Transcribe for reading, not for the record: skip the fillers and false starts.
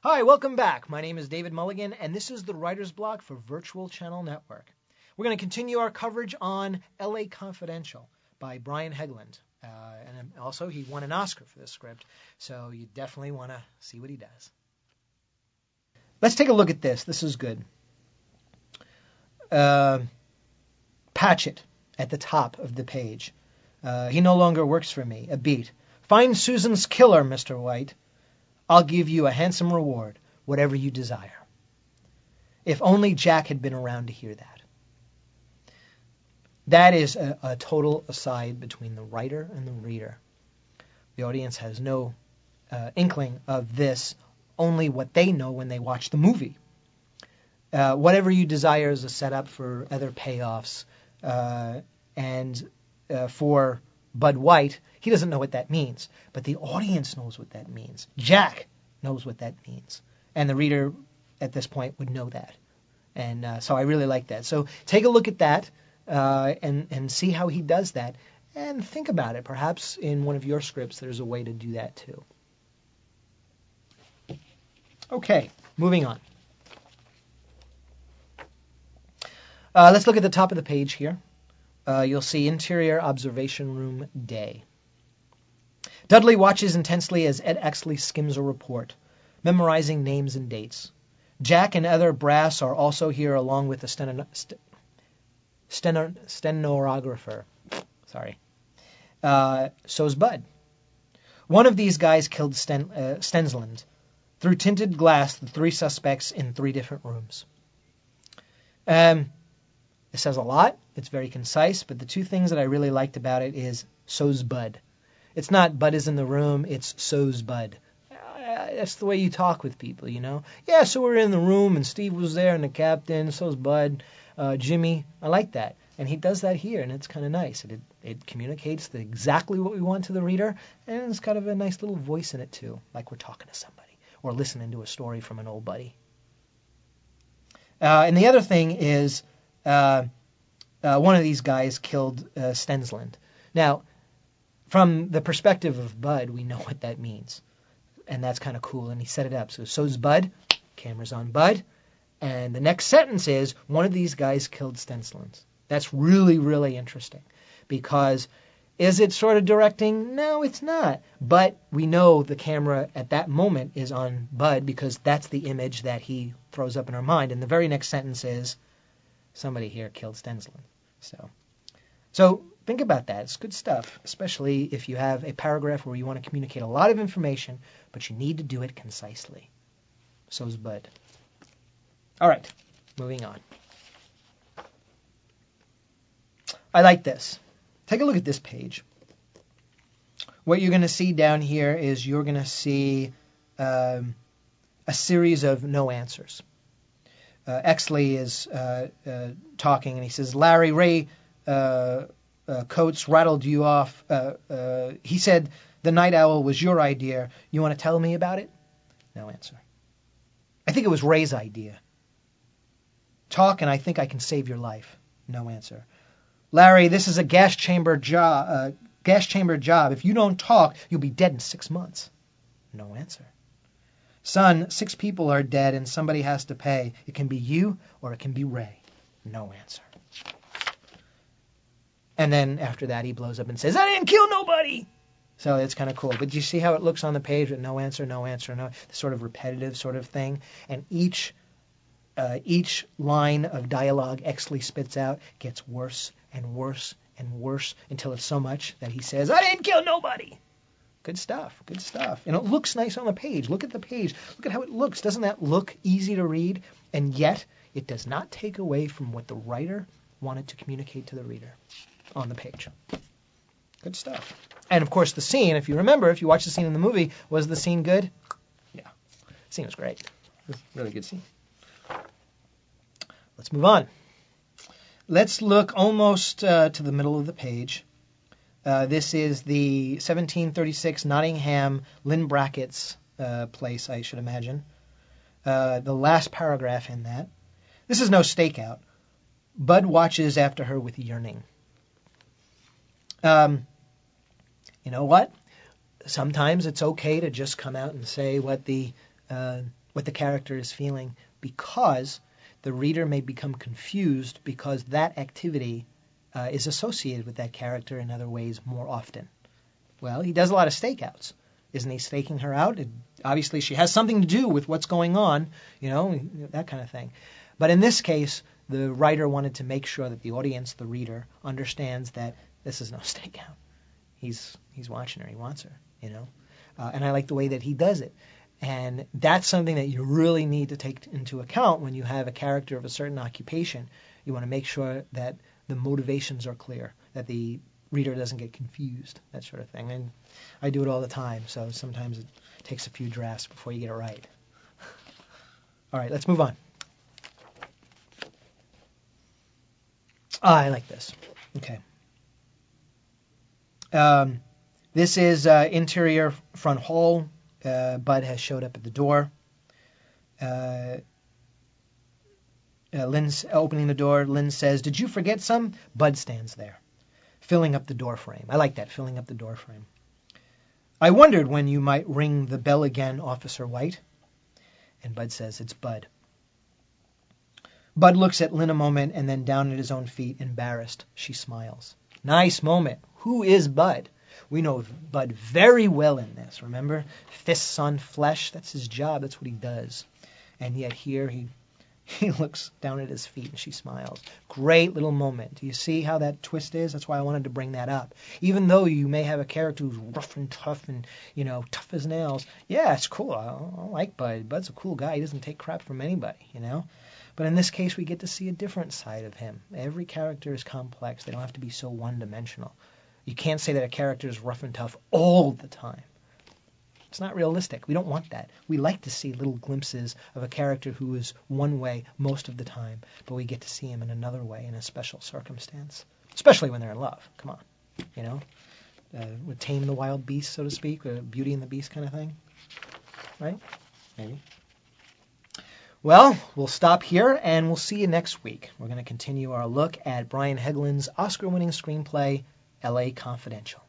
Hi, welcome back. My name is David Mulligan, and this is the Writer's Block for Virtual Channel Network. We're going to continue our coverage on L.A. Confidential by Brian Hegland. And also, he won an Oscar for this script, so you definitely want to see what he does. Let's take a look at this. This is good. Patchett at the top of the page. He no longer works for me. A beat. Find Susan's killer, Mr. White. I'll give you a handsome reward, whatever you desire. If only Jack had been around to hear that. That is a total aside between the writer and the reader. The audience has no inkling of this, only what they know when they watch the movie. Whatever you desire is a setup for other payoffs. And for Bud White, he doesn't know what that means. But the audience knows what that means. Jack knows what that means. And the reader at this point would know that. And so I really like that. So take a look at that and see how he does that. And think about it. Perhaps in one of your scripts there's a way to do that too. Okay, moving on. Let's look at the top of the page here. You'll see Interior Observation Room Day. Dudley watches intensely as Ed Exley skims a report, memorizing names and dates. Jack and other brass are also here along with the stenographer. Sorry. So's Bud. One of these guys killed Stensland. Through tinted glass, the three suspects in 3 different rooms. It says a lot. It's very concise, but the 2 things that I really liked about it is so's Bud. It's not Bud is in the room, it's so's Bud. That's the way you talk with people, you know. Yeah, so we're in the room, and Steve was there, and the captain, so's Bud, Jimmy. I like that. And he does that here, and it's kind of nice. It communicates exactly what we want to the reader, and it's kind of a nice little voice in it, too, like we're talking to somebody or listening to a story from an old buddy. And the other thing is one of these guys killed Stensland. Now, from the perspective of Bud, we know what that means. And that's kind of cool. And he set it up. So so's Bud. Camera's on Bud. And the next sentence is, one of these guys killed Stensland. That's really, really interesting. Because is it sort of directing? No, it's not. But we know the camera at that moment is on Bud because that's the image that he throws up in our mind. And the very next sentence is, somebody here killed Stensland. So think about that. It's good stuff, especially if you have a paragraph where you want to communicate a lot of information, but you need to do it concisely. So's Bud. All right, moving on. I like this. Take a look at this page. What you're going to see down here is you're going to see a series of no answers. Exley is talking, and he says, Larry, Ray Coates rattled you off. He said the night owl was your idea. You want to tell me about it? No answer. I think it was Ray's idea. Talk, and I think I can save your life. No answer. Larry, this is a gas chamber job. If you don't talk, you'll be dead in 6 months. No answer. Son, 6 people are dead and somebody has to pay. It can be you or it can be Ray. No answer. And then after that, he blows up and says, I didn't kill nobody. So it's kind of cool. But do you see how it looks on the page with no answer, no answer, no, the sort of repetitive sort of thing? And each line of dialogue Exley spits out gets worse and worse and worse until it's so much that he says, I didn't kill nobody. Good stuff. Good stuff. And it looks nice on the page. Look at the page. Look at how it looks. Doesn't that look easy to read? And yet, it does not take away from what the writer wanted to communicate to the reader on the page. Good stuff. And of course, the scene, if you remember, if you watch the scene in the movie, was the scene good? Yeah. The scene was great. It was a really good scene. Let's move on. Let's look almost to the middle of the page. This is the 1736 Nottingham Lynn Brackett's place, I should imagine. The last paragraph in that. This is no stakeout. Bud watches after her with yearning. You know what? Sometimes it's okay to just come out and say what the what the character is feeling, because the reader may become confused because that activity is associated with that character in other ways more often. Well, he does a lot of stakeouts. Isn't he staking her out? Obviously, she has something to do with what's going on, that kind of thing. But in this case, the writer wanted to make sure that the audience, the reader, understands that this is no stakeout. He's watching her. He wants her, and I like the way that he does it. And that's something that you really need to take into account when you have a character of a certain occupation. You want to make sure that the motivations are clear, that the reader doesn't get confused, that sort of thing. And I do it all the time, so sometimes it takes a few drafts before you get it right. All right, let's move on. I like this. Okay. This is interior front hall. Bud has showed up at the door. Lynn's opening the door. Lynn says, "Did you forget some?" Bud stands there, filling up the door frame. I like that, filling up the door frame. "I wondered when you might ring the bell again, Officer White." And Bud says, "It's Bud." Bud looks at Lynn a moment and then down at his own feet, embarrassed. She smiles. Nice moment. Who is Bud? We know Bud very well in this, remember? Fists on flesh, that's his job, that's what he does. And yet here he looks down at his feet and she smiles. Great little moment. Do you see how that twist is? That's why I wanted to bring that up. Even though you may have a character who's rough and tough and, tough as nails. Yeah, it's cool. I like Bud. Bud's a cool guy. He doesn't take crap from anybody, But in this case, we get to see a different side of him. Every character is complex. They don't have to be so one-dimensional. You can't say that a character is rough and tough all the time. It's not realistic. We don't want that. We like to see little glimpses of a character who is one way most of the time, but we get to see him in another way in a special circumstance, especially when they're in love. Come on, would tame the wild beast, so to speak, Beauty and the Beast kind of thing, right? Maybe. Well, we'll stop here, and we'll see you next week. We're going to continue our look at Brian Heglin's Oscar-winning screenplay, L.A. Confidential.